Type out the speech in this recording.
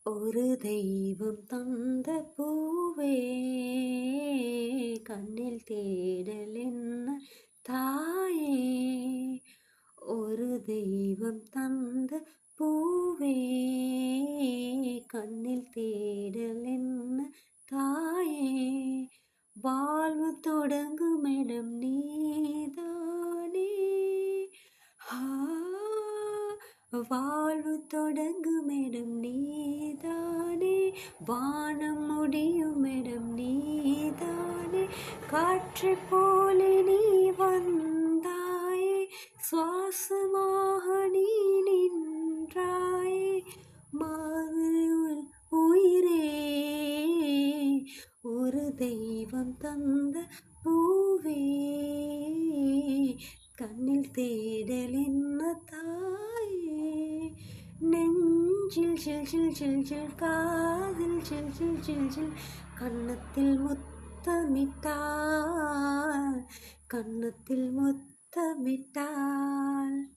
ஒரு தெய்வம் தந்த பூவே கண்ணில் தேடல் என்ன தாயே. ஒரு தெய்வம் தந்த பூவே கண்ணில் தேடல் என்ன தாயே. வாழ்வு தொடங்கும் இடம் நீதானே. வாழ்வு தொடங்கும் இடம் நீதானே. வானம் முடியும் இடம் நீதானே. காற்றை போலே நீ வந்தாயே. சுவாசமாக நீ நின்றாயே. உயிரே ஒரு தெய்வம் தந்த பூவே கண்ணில் தேடல் என்ன தாயே. நெஞ்சில் சில் சில் சில் சில் காதில் சில் சில் சில் சில் கன்னத்தில் முத்தமிட்டாள். கன்னத்தில் முத்தமிட்டாள்.